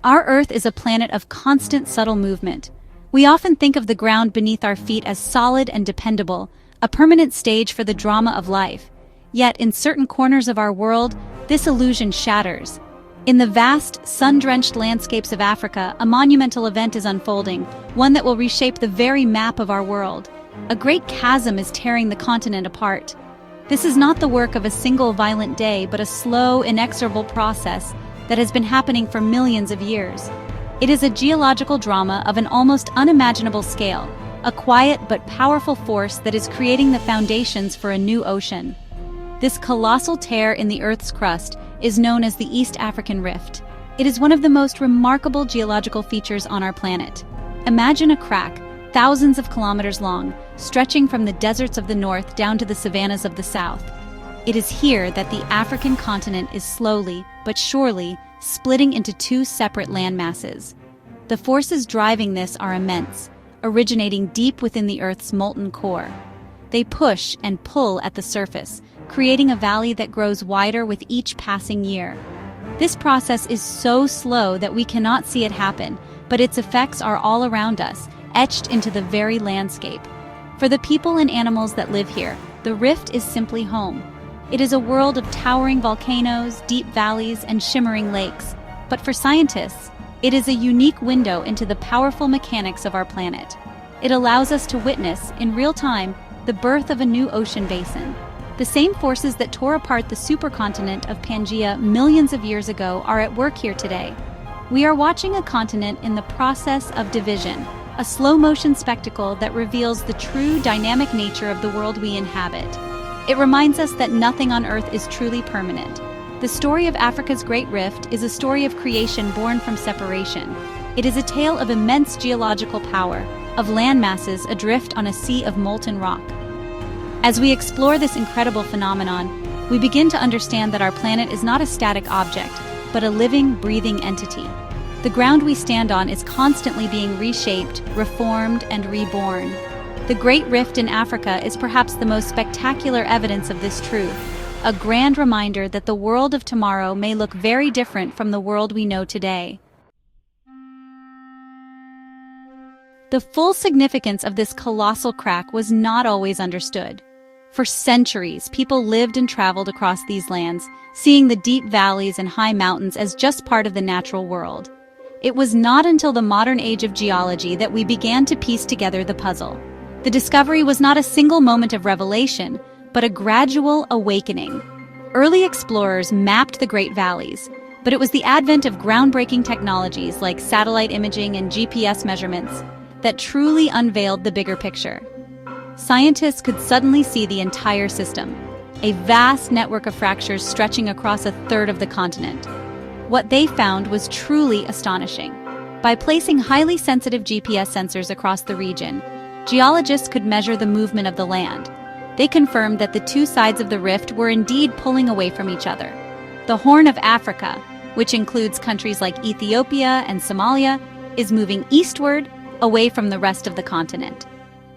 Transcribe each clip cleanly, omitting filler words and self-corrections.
Our Earth is a planet of constant subtle movement. We often think of the ground beneath our feet as solid and dependable, a permanent stage for the drama of life. Yet, in certain corners of our world, this illusion shatters. In the vast, sun-drenched landscapes of Africa, a monumental event is unfolding, one that will reshape the very map of our world. A great chasm is tearing the continent apart. This is not the work of a single violent day, but a slow, inexorable process that has been happening for millions of years. It is a geological drama of an almost unimaginable scale, a quiet but powerful force that is creating the foundations for a new ocean. This colossal tear in the Earth's crust is known as the East African Rift. It is one of the most remarkable geological features on our planet. Imagine a crack, thousands of kilometers long, stretching from the deserts of the north down to the savannas of the south. It is here that the African continent is slowly, but surely, splitting into two separate landmasses. The forces driving this are immense, originating deep within the Earth's molten core. They push and pull at the surface, creating a valley that grows wider with each passing year. This process is so slow that we cannot see it happen, but its effects are all around us, etched into the very landscape. For the people and animals that live here, the rift is simply home. It is a world of towering volcanoes, deep valleys, and shimmering lakes. But for scientists, it is a unique window into the powerful mechanics of our planet. It allows us to witness, in real time, the birth of a new ocean basin. The same forces that tore apart the supercontinent of Pangaea millions of years ago are at work here today. We are watching a continent in the process of division, a slow-motion spectacle that reveals the true dynamic nature of the world we inhabit. It reminds us that nothing on Earth is truly permanent. The story of Africa's Great Rift is a story of creation born from separation. It is a tale of immense geological power, of land masses adrift on a sea of molten rock. As we explore this incredible phenomenon, we begin to understand that our planet is not a static object, but a living, breathing entity. The ground we stand on is constantly being reshaped, reformed, and reborn. The Great Rift in Africa is perhaps the most spectacular evidence of this truth, a grand reminder that the world of tomorrow may look very different from the world we know today. The full significance of this colossal crack was not always understood. For centuries, people lived and traveled across these lands, seeing the deep valleys and high mountains as just part of the natural world. It was not until the modern age of geology that we began to piece together the puzzle. The discovery was not a single moment of revelation, but a gradual awakening. Early explorers mapped the Great Valleys, but it was the advent of groundbreaking technologies like satellite imaging and GPS measurements that truly unveiled the bigger picture. Scientists could suddenly see the entire system, a vast network of fractures stretching across a third of the continent. What they found was truly astonishing. By placing highly sensitive GPS sensors across the region, geologists could measure the movement of the land. They confirmed that the two sides of the rift were indeed pulling away from each other. The Horn of Africa, which includes countries like Ethiopia and Somalia, is moving eastward, away from the rest of the continent.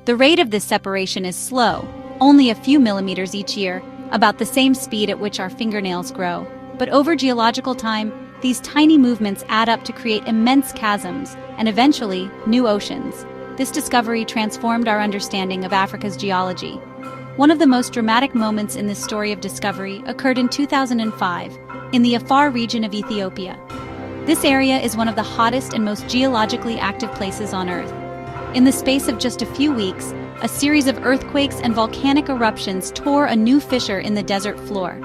The rate of this separation is slow, only a few millimeters each year, about the same speed at which our fingernails grow. But over geological time, these tiny movements add up to create immense chasms and eventually new oceans. This discovery transformed our understanding of Africa's geology. One of the most dramatic moments in this story of discovery occurred in 2005, in the Afar region of Ethiopia. This area is one of the hottest and most geologically active places on Earth. In the space of just a few weeks, a series of earthquakes and volcanic eruptions tore a new fissure in the desert floor.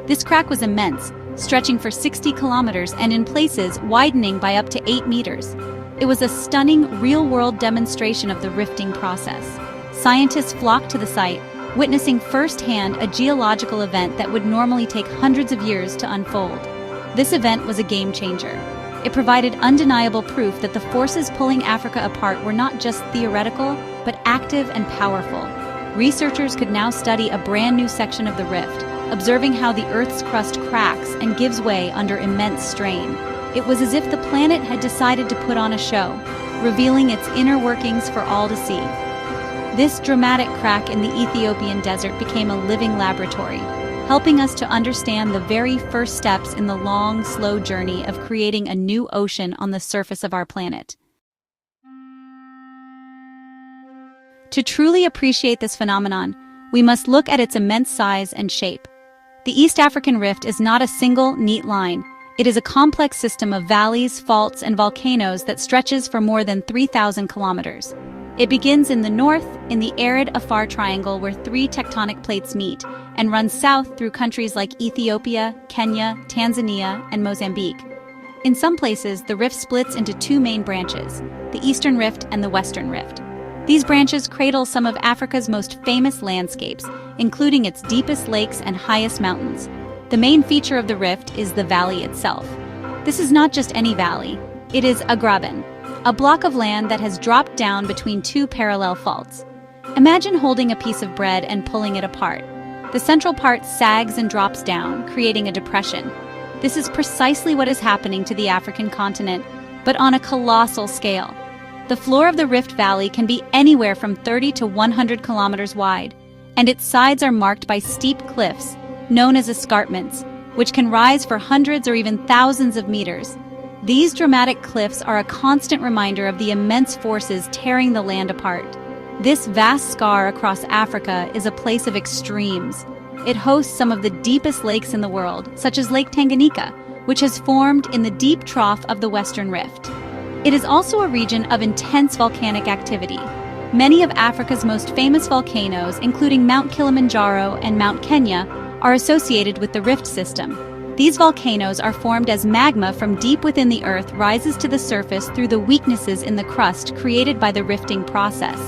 This crack was immense, stretching for 60 kilometers and in places widening by up to 8 meters. It was a stunning, real-world demonstration of the rifting process. Scientists flocked to the site, witnessing firsthand a geological event that would normally take hundreds of years to unfold. This event was a game-changer. It provided undeniable proof that the forces pulling Africa apart were not just theoretical, but active and powerful. Researchers could now study a brand new section of the rift, observing how the Earth's crust cracks and gives way under immense strain. It was as if the planet had decided to put on a show, revealing its inner workings for all to see. This dramatic crack in the Ethiopian desert became a living laboratory. helping us to understand the very first steps in the long, slow journey of creating a new ocean on the surface of our planet. To truly appreciate this phenomenon, we must look at its immense size and shape. The East African Rift is not a single, neat line. It is a complex system of valleys, faults, and volcanoes that stretches for more than 3,000 kilometers. It begins in the north, in the arid Afar Triangle where three tectonic plates meet, and runs south through countries like Ethiopia, Kenya, Tanzania, and Mozambique. In some places, the rift splits into two main branches, the Eastern Rift and the Western Rift. These branches cradle some of Africa's most famous landscapes, including its deepest lakes and highest mountains. The main feature of the rift is the valley itself. This is not just any valley. It is a graben, a block of land that has dropped down between two parallel faults. Imagine holding a piece of bread and pulling it apart. The central part sags and drops down, creating a depression. This is precisely what is happening to the African continent, but on a colossal scale. The floor of the Rift Valley can be anywhere from 30 to 100 kilometers wide, and its sides are marked by steep cliffs, known as escarpments, which can rise for hundreds or even thousands of meters. These dramatic cliffs are a constant reminder of the immense forces tearing the land apart. This vast scar across Africa is a place of extremes. It hosts some of the deepest lakes in the world, such as Lake Tanganyika, which has formed in the deep trough of the Western Rift. It is also a region of intense volcanic activity. Many of Africa's most famous volcanoes, including Mount Kilimanjaro and Mount Kenya, are associated with the rift system. These volcanoes are formed as magma from deep within the earth rises to the surface through the weaknesses in the crust created by the rifting process.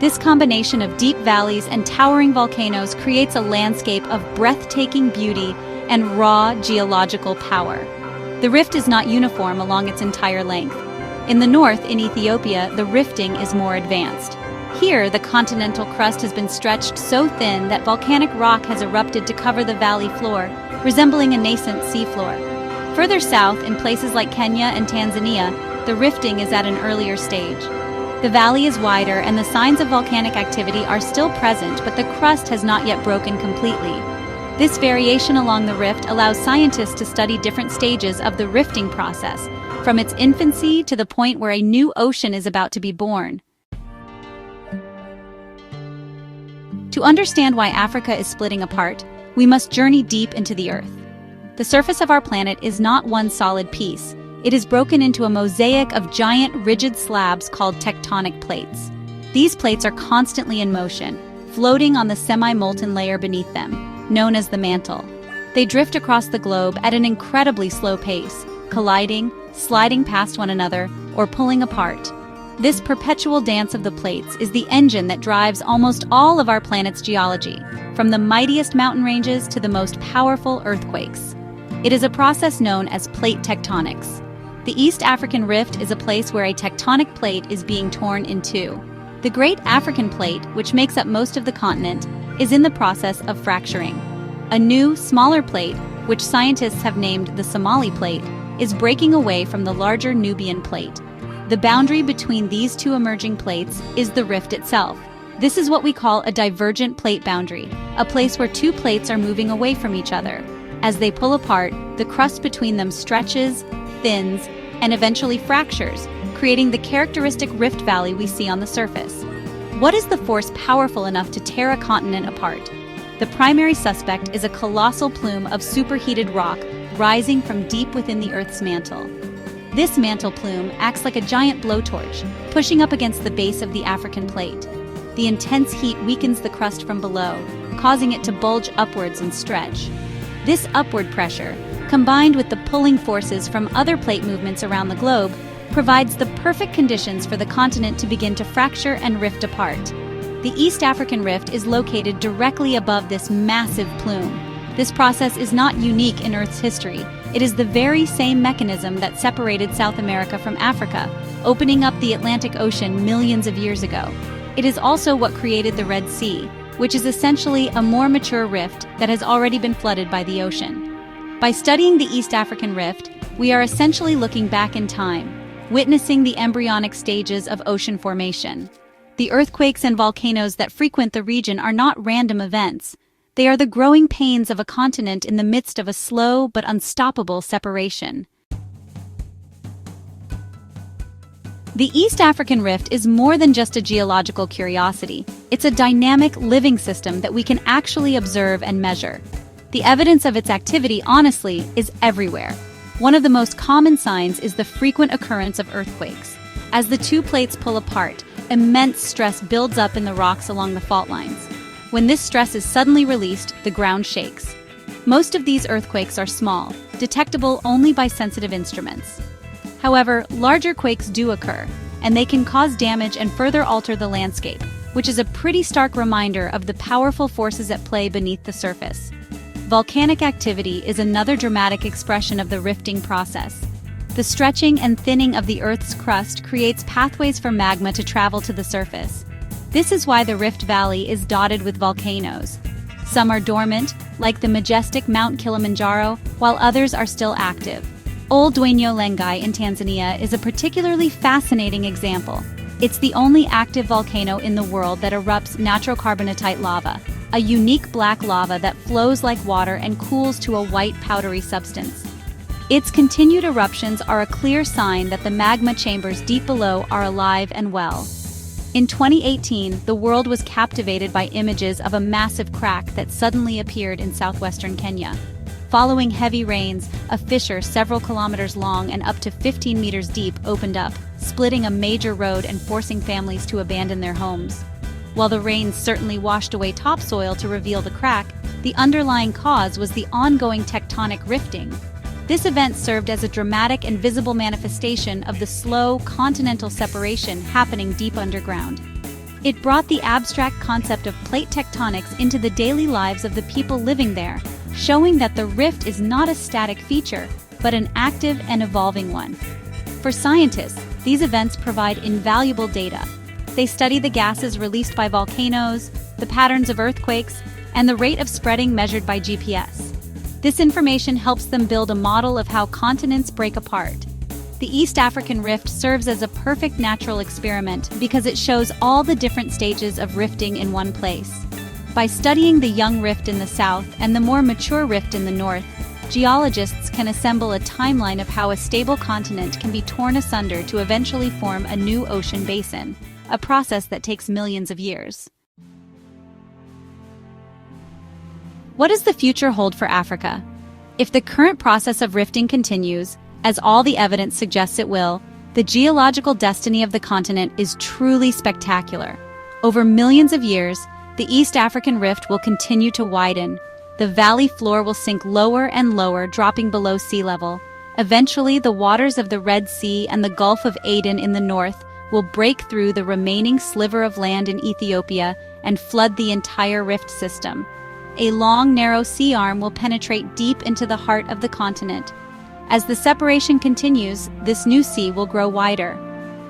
This combination of deep valleys and towering volcanoes creates a landscape of breathtaking beauty and raw geological power. The rift is not uniform along its entire length. In the north, in Ethiopia, the rifting is more advanced. Here, the continental crust has been stretched so thin that volcanic rock has erupted to cover the valley floor, resembling a nascent seafloor. Further south, in places like Kenya and Tanzania, the rifting is at an earlier stage. The valley is wider and the signs of volcanic activity are still present, but the crust has not yet broken completely. This variation along the rift allows scientists to study different stages of the rifting process, from its infancy to the point where a new ocean is about to be born. To understand why Africa is splitting apart, we must journey deep into the Earth. The surface of our planet is not one solid piece. It is broken into a mosaic of giant, rigid slabs called tectonic plates. These plates are constantly in motion, floating on the semi-molten layer beneath them, known as the mantle. They drift across the globe at an incredibly slow pace, colliding, sliding past one another, or pulling apart. This perpetual dance of the plates is the engine that drives almost all of our planet's geology, from the mightiest mountain ranges to the most powerful earthquakes. It is a process known as plate tectonics. The East African Rift is a place where a tectonic plate is being torn in two. The Great African Plate, which makes up most of the continent, is in the process of fracturing. A new, smaller plate, which scientists have named the Somali Plate, is breaking away from the larger Nubian Plate. The boundary between these two emerging plates is the rift itself. This is what we call a divergent plate boundary, a place where two plates are moving away from each other. As they pull apart, the crust between them stretches, thins, and eventually fractures, creating the characteristic rift valley we see on the surface. What is the force powerful enough to tear a continent apart? The primary suspect is a colossal plume of superheated rock rising from deep within the Earth's mantle. This mantle plume acts like a giant blowtorch, pushing up against the base of the African plate. The intense heat weakens the crust from below, causing it to bulge upwards and stretch. This upward pressure, combined with the pulling forces from other plate movements around the globe, provides the perfect conditions for the continent to begin to fracture and rift apart. The East African Rift is located directly above this massive plume. This process is not unique in Earth's history. It is the very same mechanism that separated South America from Africa, opening up the Atlantic Ocean millions of years ago. It is also what created the Red Sea, which is essentially a more mature rift that has already been flooded by the ocean. By studying the East African Rift, we are essentially looking back in time, witnessing the embryonic stages of ocean formation. The earthquakes and volcanoes that frequent the region are not random events. They are the growing pains of a continent in the midst of a slow but unstoppable separation. The East African Rift is more than just a geological curiosity. It's a dynamic, living system that we can actually observe and measure. The evidence of its activity, honestly, is everywhere. One of the most common signs is the frequent occurrence of earthquakes. As the two plates pull apart, immense stress builds up in the rocks along the fault lines. When this stress is suddenly released, the ground shakes. Most of these earthquakes are small, detectable only by sensitive instruments. However, larger quakes do occur, and they can cause damage and further alter the landscape, which is a pretty stark reminder of the powerful forces at play beneath the surface. Volcanic activity is another dramatic expression of the rifting process. The stretching and thinning of the Earth's crust creates pathways for magma to travel to the surface. This is why the Rift Valley is dotted with volcanoes. Some are dormant, like the majestic Mount Kilimanjaro, while others are still active. Old Dueño Lengai in Tanzania is a particularly fascinating example. It's the only active volcano in the world that erupts nitrocarbonatite lava, a unique black lava that flows like water and cools to a white powdery substance. Its continued eruptions are a clear sign that the magma chambers deep below are alive and well. In 2018, the world was captivated by images of a massive crack that suddenly appeared in southwestern Kenya. Following heavy rains, a fissure several kilometers long and up to 15 meters deep opened up, splitting a major road and forcing families to abandon their homes. While the rains certainly washed away topsoil to reveal the crack, the underlying cause was the ongoing tectonic rifting. This event served as a dramatic and visible manifestation of the slow, continental separation happening deep underground. It brought the abstract concept of plate tectonics into the daily lives of the people living there, showing that the rift is not a static feature, but an active and evolving one. For scientists, these events provide invaluable data. They study the gases released by volcanoes, the patterns of earthquakes, and the rate of spreading measured by GPS. This information helps them build a model of how continents break apart. The East African Rift serves as a perfect natural experiment because it shows all the different stages of rifting in one place. By studying the young rift in the south and the more mature rift in the north, geologists can assemble a timeline of how a stable continent can be torn asunder to eventually form a new ocean basin, a process that takes millions of years. What does the future hold for Africa? If the current process of rifting continues, as all the evidence suggests it will, the geological destiny of the continent is truly spectacular. Over millions of years, the East African Rift will continue to widen. The valley floor will sink lower and lower, dropping below sea level. Eventually, the waters of the Red Sea and the Gulf of Aden in the north will break through the remaining sliver of land in Ethiopia and flood the entire rift system. A long, narrow sea arm will penetrate deep into the heart of the continent. As the separation continues, this new sea will grow wider.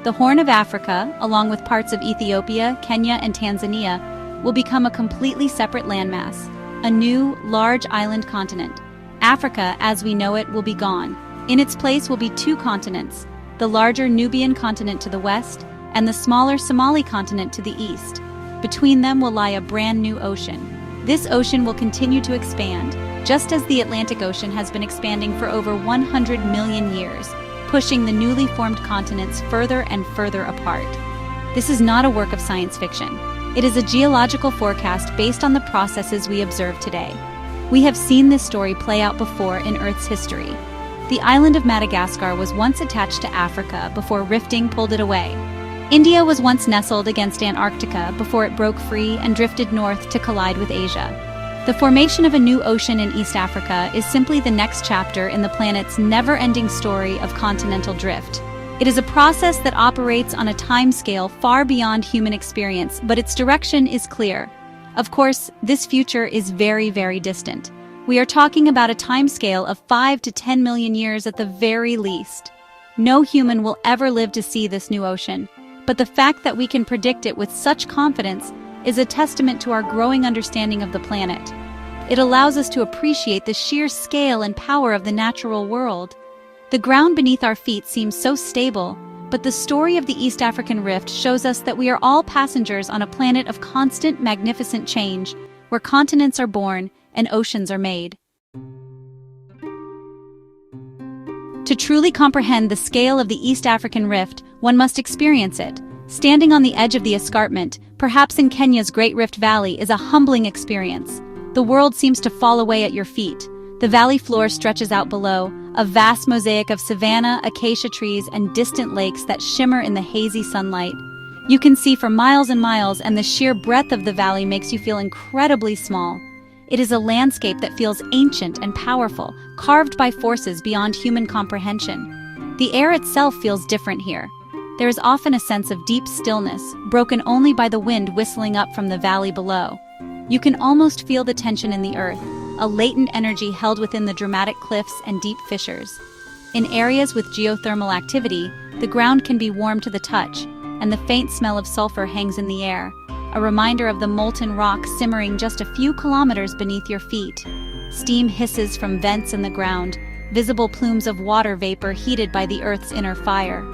The Horn of Africa, along with parts of Ethiopia, Kenya, and Tanzania, will become a completely separate landmass, a new, large island continent. Africa, as we know it, will be gone. In its place will be two continents, the larger Nubian continent to the west and the smaller Somali continent to the east. Between them will lie a brand new ocean. This ocean will continue to expand, just as the Atlantic Ocean has been expanding for over 100 million years, pushing the newly formed continents further and further apart. This is not a work of science fiction. It is a geological forecast based on the processes we observe today. We have seen this story play out before in Earth's history. The island of Madagascar was once attached to Africa before rifting pulled it away. India was once nestled against Antarctica before it broke free and drifted north to collide with Asia. The formation of a new ocean in East Africa is simply the next chapter in the planet's never-ending story of continental drift. It is a process that operates on a timescale far beyond human experience, but its direction is clear. Of course, this future is very, very distant. We are talking about a timescale of 5 to 10 million years at the very least. No human will ever live to see this new ocean, but the fact that we can predict it with such confidence is a testament to our growing understanding of the planet. It allows us to appreciate the sheer scale and power of the natural world. The ground beneath our feet seems so stable, but the story of the East African Rift shows us that we are all passengers on a planet of constant, magnificent change. where continents are born and oceans are made. To truly comprehend the scale of the East African Rift, one must experience it. Standing on the edge of the escarpment, perhaps in Kenya's Great Rift Valley, is a humbling experience. The world seems to fall away at your feet. The valley floor stretches out below, a vast mosaic of savanna, acacia trees, and distant lakes that shimmer in the hazy sunlight. You can see for miles and miles, and the sheer breadth of the valley makes you feel incredibly small. It is a landscape that feels ancient and powerful, carved by forces beyond human comprehension. The air itself feels different here. There is often a sense of deep stillness, broken only by the wind whistling up from the valley below. You can almost feel the tension in the earth, a latent energy held within the dramatic cliffs and deep fissures. In areas with geothermal activity, the ground can be warm to the touch, and the faint smell of sulfur hangs in the air, a reminder of the molten rock simmering just a few kilometers beneath your feet. Steam hisses from vents in the ground, visible plumes of water vapor heated by the Earth's inner fire.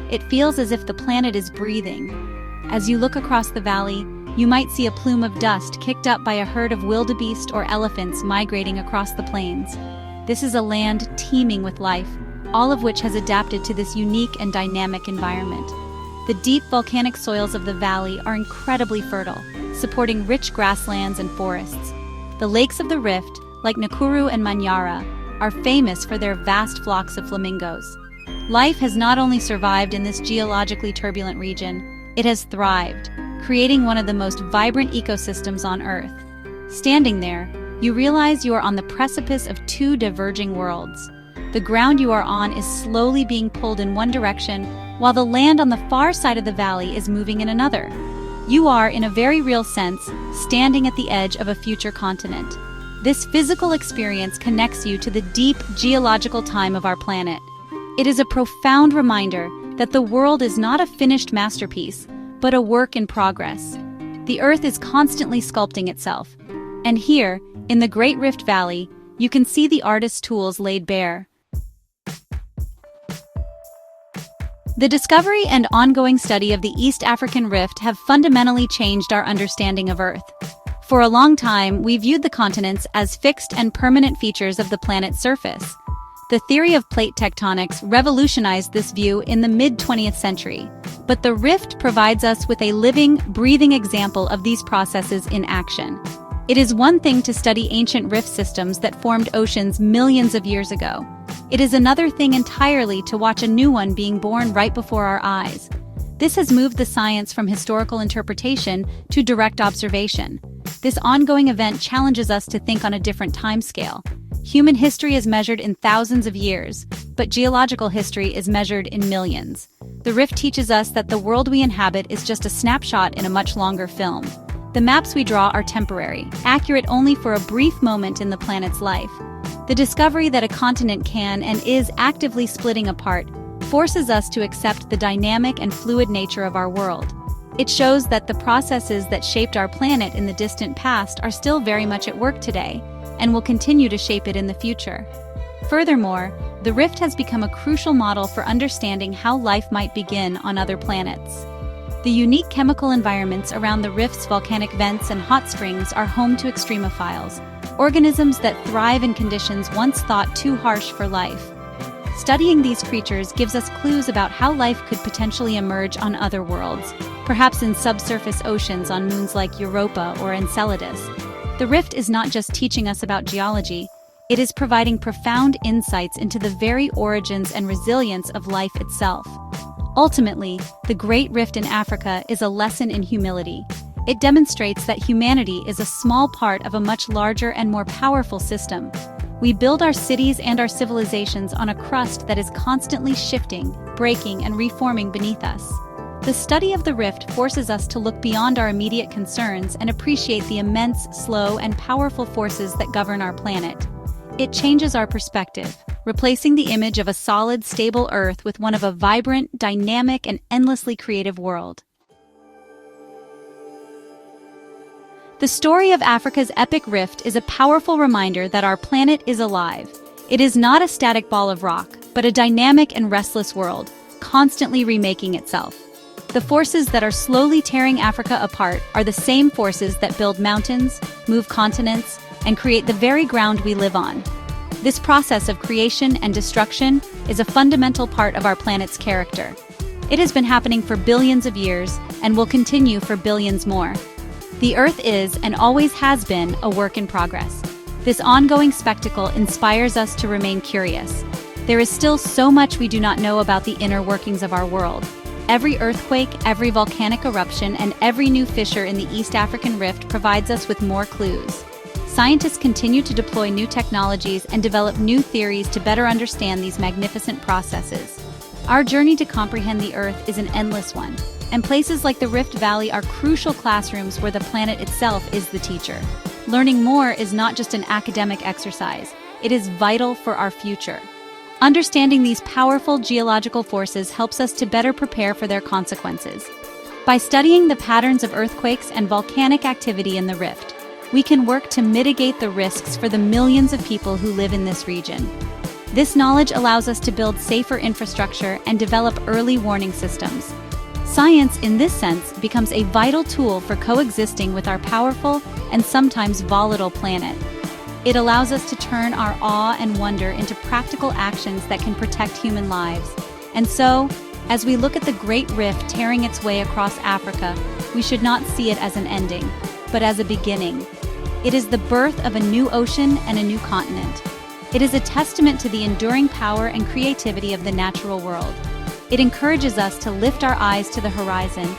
It feels as if the planet is breathing. As you look across the valley, you might see a plume of dust kicked up by a herd of wildebeest or elephants migrating across the plains. This is a land teeming with life, all of which has adapted to this unique and dynamic environment. The deep volcanic soils of the valley are incredibly fertile, supporting rich grasslands and forests. The lakes of the rift, like Nakuru and Manyara, are famous for their vast flocks of flamingos. Life has not only survived in this geologically turbulent region, it has thrived, creating one of the most vibrant ecosystems on Earth. Standing there, you realize you are on the precipice of two diverging worlds. The ground you are on is slowly being pulled in one direction, while the land on the far side of the valley is moving in another. You are, in a very real sense, standing at the edge of a future continent. This physical experience connects you to the deep geological time of our planet. It is a profound reminder that the world is not a finished masterpiece, but a work in progress. The Earth is constantly sculpting itself. And here, in the Great Rift Valley, you can see the artist's tools laid bare. The discovery and ongoing study of the East African Rift have fundamentally changed our understanding of Earth. For a long time, we viewed the continents as fixed and permanent features of the planet's surface. The theory of plate tectonics revolutionized this view in the mid-20th century. But the rift provides us with a living, breathing example of these processes in action. It is one thing to study ancient rift systems that formed oceans millions of years ago. It is another thing entirely to watch a new one being born right before our eyes. This has moved the science from historical interpretation to direct observation. This ongoing event challenges us to think on a different timescale. Human history is measured in thousands of years, but geological history is measured in millions. The rift teaches us that the world we inhabit is just a snapshot in a much longer film. The maps we draw are temporary, accurate only for a brief moment in the planet's life. The discovery that a continent can and is actively splitting apart forces us to accept the dynamic and fluid nature of our world. It shows that the processes that shaped our planet in the distant past are still very much at work today, and will continue to shape it in the future. Furthermore, the rift has become a crucial model for understanding how life might begin on other planets. The unique chemical environments around the rift's volcanic vents and hot springs are home to extremophiles, organisms that thrive in conditions once thought too harsh for life. Studying these creatures gives us clues about how life could potentially emerge on other worlds, perhaps in subsurface oceans on moons like Europa or Enceladus. The rift is not just teaching us about geology, it is providing profound insights into the very origins and resilience of life itself. Ultimately, the Great Rift in Africa is a lesson in humility. It demonstrates that humanity is a small part of a much larger and more powerful system. We build our cities and our civilizations on a crust that is constantly shifting, breaking, and reforming beneath us. The study of the rift forces us to look beyond our immediate concerns and appreciate the immense, slow, and powerful forces that govern our planet. It changes our perspective, replacing the image of a solid, stable Earth with one of a vibrant, dynamic, and endlessly creative world. The story of Africa's epic rift is a powerful reminder that our planet is alive. It is not a static ball of rock, but a dynamic and restless world, constantly remaking itself. The forces that are slowly tearing Africa apart are the same forces that build mountains, move continents, and create the very ground we live on. This process of creation and destruction is a fundamental part of our planet's character. It has been happening for billions of years and will continue for billions more. The Earth is, and always has been, a work in progress. This ongoing spectacle inspires us to remain curious. There is still so much we do not know about the inner workings of our world. Every earthquake, every volcanic eruption, and every new fissure in the East African Rift provides us with more clues. Scientists continue to deploy new technologies and develop new theories to better understand these magnificent processes. Our journey to comprehend the Earth is an endless one, and places like the Rift Valley are crucial classrooms where the planet itself is the teacher. Learning more is not just an academic exercise, it is vital for our future. Understanding these powerful geological forces helps us to better prepare for their consequences. By studying the patterns of earthquakes and volcanic activity in the rift, we can work to mitigate the risks for the millions of people who live in this region. This knowledge allows us to build safer infrastructure and develop early warning systems. Science, in this sense, becomes a vital tool for coexisting with our powerful and sometimes volatile planet. It allows us to turn our awe and wonder into practical actions that can protect human lives. And so, as we look at the Great Rift tearing its way across Africa, we should not see it as an ending, but as a beginning. It is the birth of a new ocean and a new continent. It is a testament to the enduring power and creativity of the natural world. It encourages us to lift our eyes to the horizon,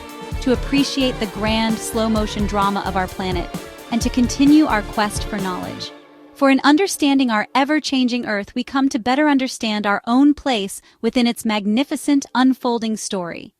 to appreciate the grand, slow-motion drama of our planet, and to continue our quest for knowledge. For in understanding our ever-changing Earth, we come to better understand our own place within its magnificent, unfolding story.